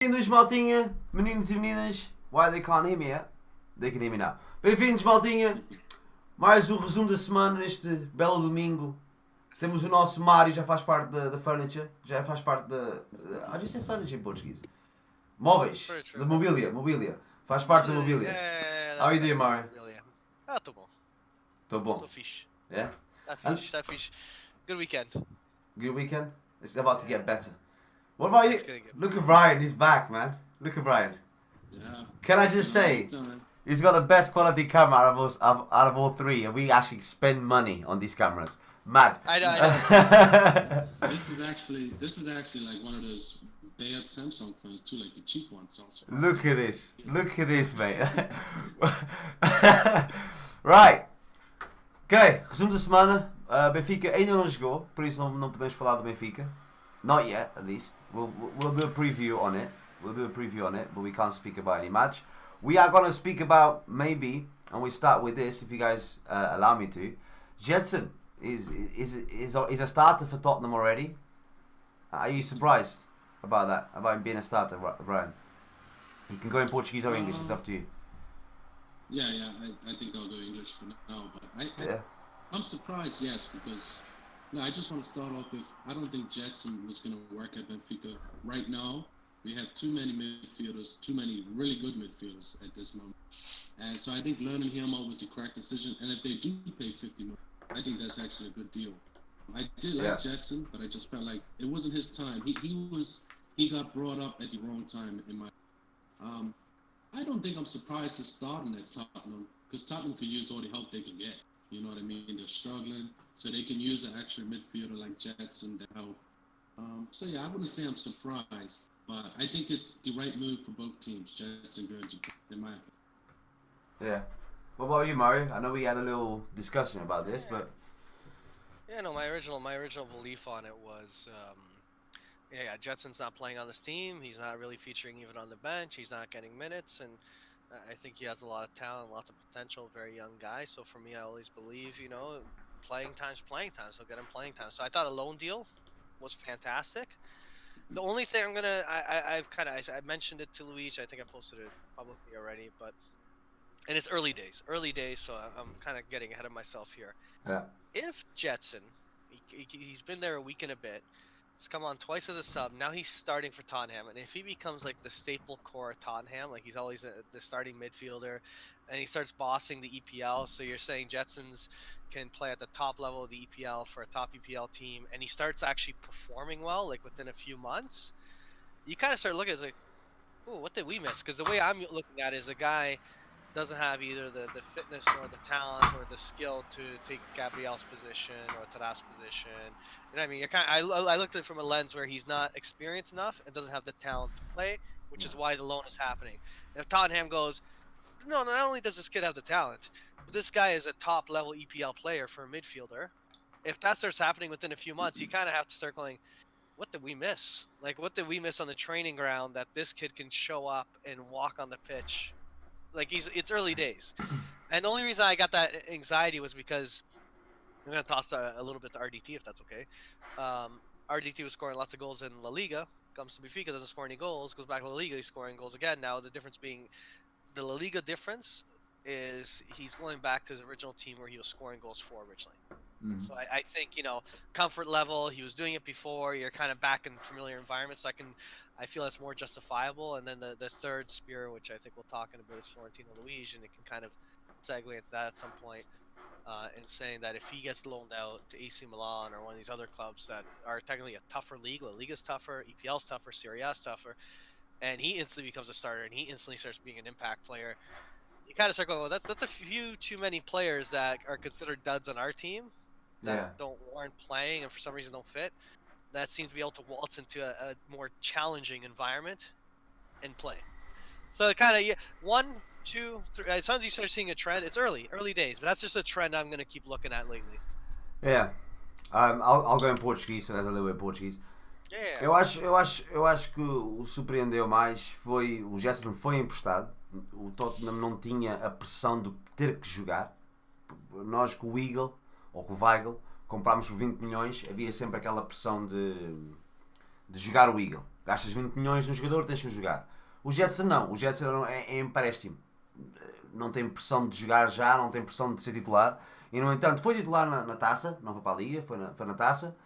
Bem-vindos, maltinha, meninos e meninas. Why they can't hear me yet? They can hear me now. Bem-vindos, maltinha. Mais um resumo da semana neste belo domingo. Temos o nosso Mário, já faz parte da furniture. Já faz parte da... Ah, já sei furniture em português. Móveis. Da mobília. Faz parte da mobília. How are you doing, Mário? Ah, tô bom. Tô bom. Tô fixe. Yeah? Tá fixe. Good weekend. Good weekend? It's about to get better. What about you? Get... Look at Brian, he's back, man. Look at Brian. Yeah. Can I just say, he's got the best quality camera out of all three, and we actually spend money on these cameras. Mad. I know. This is actually like one of those bad Samsung phones too, like the cheap ones also. Look at this, mate. Right. Ok, resumo da semana. Benfica ainda não jogou, por isso não podemos falar do Benfica. Not yet, at least. We'll do a preview on it. But we can't speak about any match. We are gonna speak about maybe, and we start with this if you guys allow me to. Jetson is a starter for Tottenham already. Are you surprised about that? About him being a starter, Brian? He can go in Portuguese or English. It's up to you. Yeah. I think I'll go English for now, but I'm surprised, yes, because I just want to start off with I don't think Jetson was going to work at Benfica right now. We have too many midfielders, too many really good midfielders at this moment, and so I think learning him out was the correct decision. And if they do pay 50 million, I think that's actually a good deal. I did like Jetson, but I just felt like it wasn't his time. He got brought up at the wrong time in my. I don't think I'm surprised to starting at Tottenham because Tottenham could use all the help they can get. You know what I mean? They're struggling, so they can use an extra midfielder like Jetson to help. So yeah, I wouldn't say I'm surprised, but I think it's the right move for both teams, Jetson and Japan, in my opinion. Yeah. What about you, Mario? I know we had a little discussion about this, but yeah, no, my original belief on it was, Jetson's not playing on this team. He's not really featuring even on the bench. He's not getting minutes, and I think he has a lot of talent, lots of potential. Very young guy. So for me, I always believe, playing time's playing time. So get him playing time. So I thought a loan deal was fantastic. The only thing I mentioned it to Luis. I think I posted it publicly already, and it's early days, so I'm kind of getting ahead of myself here. yeah. If Jetson, he's been there a week and a bit. He's come on twice as a sub. Now he's starting for Tottenham, and if he becomes like the staple core of Tottenham, like he's always the starting midfielder, and he starts bossing the EPL. So you're saying Jetsons can play at the top level of the EPL for a top EPL team, and he starts actually performing well, like within a few months. You kind of start looking at it, like, oh, what did we miss? Because the way I'm looking at it is the guy doesn't have either the fitness or the talent or the skill to take Gabriel's position or Taras' position. You know what I mean? I looked at it from a lens where he's not experienced enough and doesn't have the talent to play, which is why the loan is happening. And if Tottenham goes, no, not only does this kid have the talent, but this guy is a top-level EPL player for a midfielder. If that starts happening within a few months, you kind of have to start going, what did we miss? Like, what did we miss on the training ground that this kid can show up and walk on the pitch? Like it's early days, and the only reason I got that anxiety was because I'm gonna toss a little bit to RDT if that's okay. RDT was scoring lots of goals in La Liga. Comes to Benfica, doesn't score any goals. Goes back to La Liga, he's scoring goals again. Now the difference being, the La Liga difference is he's going back to his original team where he was scoring goals for originally. Mm-hmm. So I think comfort level. He was doing it before. You're kind of back in familiar environment, so I feel it's more justifiable. And then the third spear, which I think we'll talk in a bit, is Florentino Luis, and it can kind of segue into that at some point. In saying that if he gets loaned out to AC Milan or one of these other clubs that are technically a tougher league, La Liga's tougher, EPL's tougher, Serie A's tougher, and he instantly becomes a starter and he instantly starts being an impact player, you kind of start going, well, that's a few too many players that are considered duds on our team that aren't playing and for some reason don't fit. That seems to be able to waltz into a more challenging environment and play. So it kind of 1, 2, 3. As soon as you start seeing a trend, it's early days, but that's just a trend I'm going to keep looking at lately. Yeah. I'll go em português, so there's a little bit of Portuguese. Yeah. Eu acho que o surpreendeu mais foi o Jetson foi emprestado. O Tottenham não tinha a pressão de ter que jogar. Nós com o Eagle ou com o Weigl comprámos por 20 milhões, havia sempre aquela pressão de jogar o Eagle. Gastas 20 milhões no jogador, tens de jogar. O Jetson não. O Jetson é empréstimo. Não tem pressão de jogar já, não tem pressão de ser titular. E, no entanto, foi titular na taça. Não foi para a Liga, foi na taça.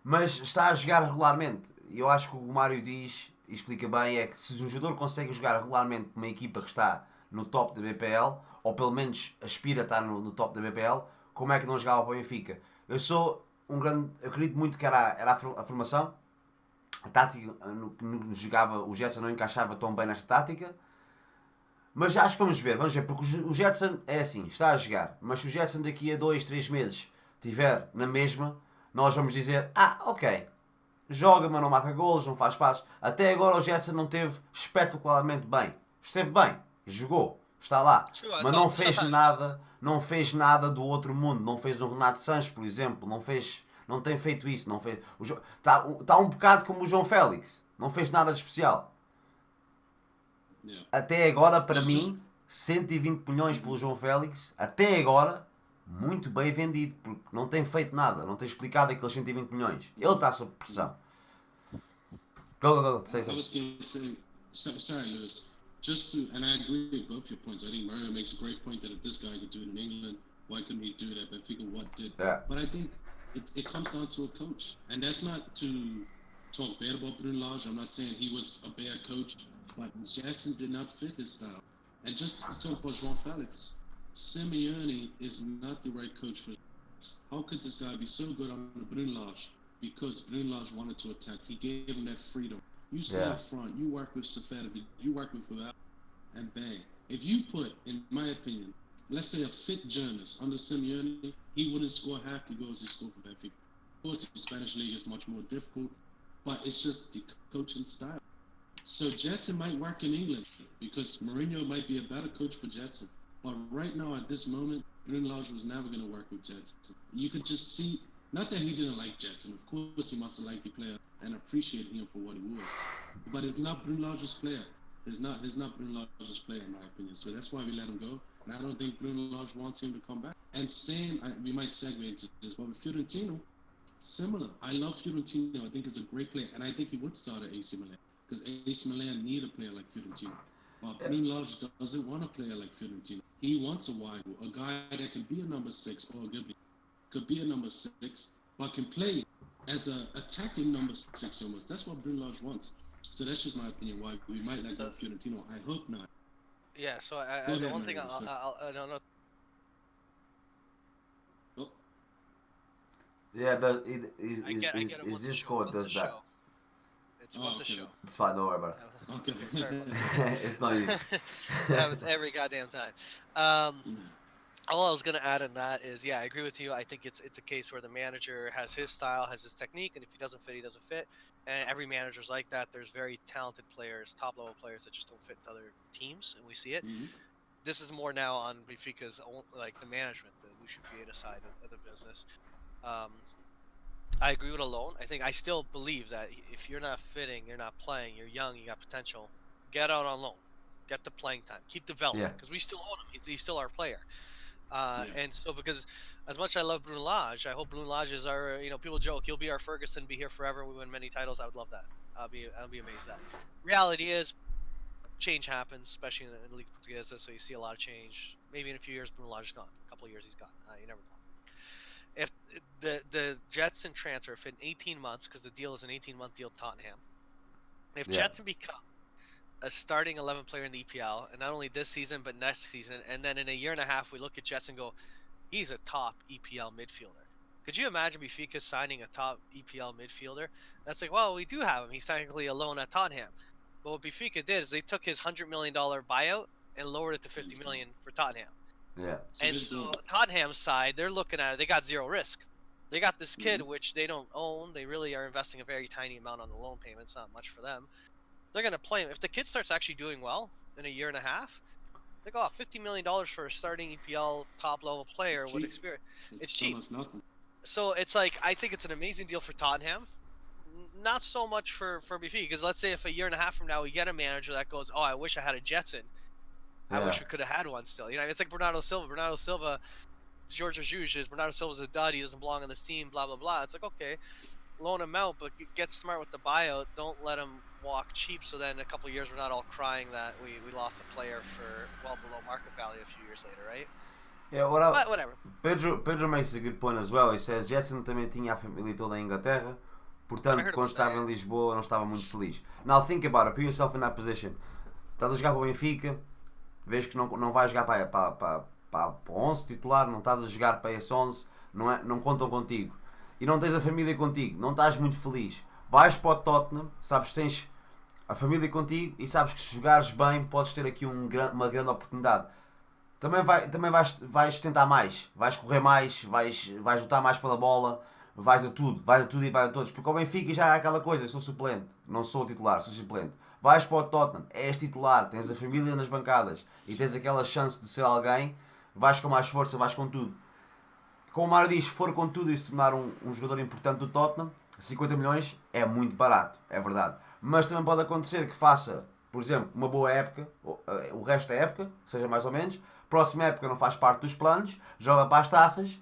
Mas está a jogar regularmente. E eu acho que o Mário diz, e explica bem, é que se um jogador consegue jogar regularmente uma equipa que está no top da BPL, ou pelo menos aspira a estar no top da BPL, como é que não jogava para o Benfica? Eu sou um grande... Eu acredito muito que era a formação. A tática no jogava, o Jetson não encaixava tão bem nesta tática. Mas acho que vamos ver, porque o Jetson é assim, está a jogar. Mas se o Jetson daqui a 2, 3 meses estiver na mesma, nós vamos dizer, ok, joga, mas não marca golos, não faz passos. Até agora o Jetson não teve espetacularmente bem. Esteve bem, jogou, está lá. Mas não fez nada, não fez nada do outro mundo. Não fez um Renato Sanches, por exemplo. Não tem feito isso. Não fez, está um bocado como o João Félix. Não fez nada de especial. Yeah. Até agora, para mim, 120 milhões pelo João Félix, até agora, muito bem vendido, porque não tem feito nada, não tem explicado aqueles 120 milhões. Ele está sob pressão. Go, say. I was going to say, sorry, Lewis. Just to, and I agree with both your points. I think Mario makes a great point that if this guy could do it in England, why couldn't he do it at Benfica? What did? Yeah. But I think it comes down to a coach, and that's not to talk bad about Bruno Lage. I'm not saying he was a bad coach, but Jetson did not fit his style. And just to talk about João Felix, Simeone is not the right coach for this. How could this guy be so good on Bruno Lage? Because Bruno Lage wanted to attack. He gave him that freedom. You stay up front. You work with Seferovic. You work with whoever, and bang. If you put, in my opinion, let's say a fit Jonas under Simeone, he wouldn't score half the goals he scored for Benfica. Of course, the Spanish league is much more difficult, but it's just the coaching style. So Jetson might work in England because Mourinho might be a better coach for Jetson. But right now, at this moment, Bruno Lage was never going to work with Jetson. You could just see, not that he didn't like Jetson. Of course, he must have liked the player and appreciated him for what he was. But it's not Bruno Lage's player. It's not Bruno Lage's player, in my opinion. So that's why we let him go. And I don't think Bruno Lage wants him to come back. And same, we might segue into this, but with Fiorentino, similar. I love Fiorentino. I think he's a great player. And I think he would start at AC Milan. Because AC Milan need a player like Fiorentino. But Bruno Lage doesn't want a player like Fiorentino. He wants a wide, a guy that can be a number 6 or could be a number 6, but can play as a attacking number 6 almost. That's what Bruno Lage wants. So that's just my opinion. Why we might like Fiorentino. I hope not. Yeah. So the one thing I don't know. Oh. Yeah, I get it. his Discord does that. It's a show. It's fine, don't worry about it. Okay. Sorry about that. It's not easy. Happens every goddamn time. All I was gonna add on that is, I agree with you. I think it's a case where the manager has his style, has his technique, and if he doesn't fit, he doesn't fit. And every manager's like that. There's very talented players, top level players that just don't fit into other teams, and we see it. Mm-hmm. This is more now on Benfica's own, like the management, the Lucio Fieta side of the business. I agree with Alone. I still believe that if you're not fitting, you're not playing, you're young, you got potential, get out on loan. Get the playing time. Keep developing. Because we still own him. He's still our player. And so, because as much as I love Bruno Lage, I hope Bruno Lage is our, people joke, he'll be our Ferguson, be here forever, we win many titles. I would love that. I'll be amazed at that. Reality is, change happens, especially in the League Portuguesa, so you see a lot of change. Maybe in a few years, Bruno Lage is gone. A couple of years, he's gone. You never know. If the Jetson transfer, if in 18 months, because the deal is an 18-month deal with Tottenham, if Jetson become a starting 11 player in the EPL, and not only this season, but next season, and then in a year and a half, we look at Jetson and go, he's a top EPL midfielder. Could you imagine Benfica signing a top EPL midfielder? That's like, well, we do have him. He's technically alone at Tottenham. But what Benfica did is they took his $100 million buyout and lowered it to $50 million for Tottenham. Yeah. And so Tottenham's side, they're looking at it. They got zero risk. They got this kid, which they don't own. They really are investing a very tiny amount on the loan payments. Not much for them. They're going to play him. If the kid starts actually doing well in a year and a half, they go, $50 million for a starting EPL top-level player with experience. It's cheap. Nothing. So it's like, I think it's an amazing deal for Tottenham. Not so much for Benfica, because let's say if a year and a half from now we get a manager that goes, I wish I had a Jetson. I wish we could have had one still. It's like Bernardo Silva. George Jesus is Bernardo Silva's a dud. He doesn't belong on this team. Blah blah blah. It's like, okay, loan him out, but get smart with the buyout. Don't let him walk cheap, so then in a couple of years we're not all crying that we lost a player for well below market value a few years later, right? Yeah, But whatever. Pedro makes a good point as well. He says Jetson também tinha a família toda em Inglaterra, portanto, quando estava em Lisboa não estava muito feliz. Now think about it, put yourself in that position. Estás a jogar para o Benfica, vês que não vais jogar para o 11 titular, não estás a jogar para esse 11, não contam contigo. E não tens a família contigo, não estás muito feliz. Vais para o Tottenham, sabes que tens a família contigo e sabes que se jogares bem podes ter aqui uma grande oportunidade. Também vais tentar mais, vais correr mais, vais lutar mais pela bola, vais a tudo e vais a todos. Porque ao Benfica já é aquela coisa, eu sou suplente, não sou titular, sou suplente. Vais para o Tottenham, és titular, tens a família nas bancadas e tens aquela chance de ser alguém, vais com mais força, vais com tudo. Como o Mário diz, se for com tudo e se tornar um jogador importante do Tottenham, 50 milhões é muito barato, é verdade. Mas também pode acontecer que faça, por exemplo, uma boa época, o resto da época, seja mais ou menos, próxima época não faz parte dos planos, joga para as taças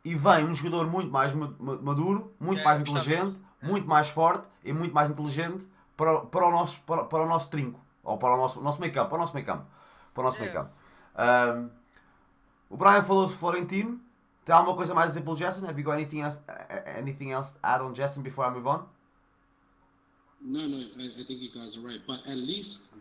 e vem um jogador muito mais maduro, muito mais inteligente, muito mais forte e muito mais inteligente para o nosso trinco, ou para o nosso meio campo, o Brian falou de Florentino. Tem alguma coisa mais a dizer pelo Jetson? Have you got anything else to add on Jetson before I move on? No, I think you guys are right. But at least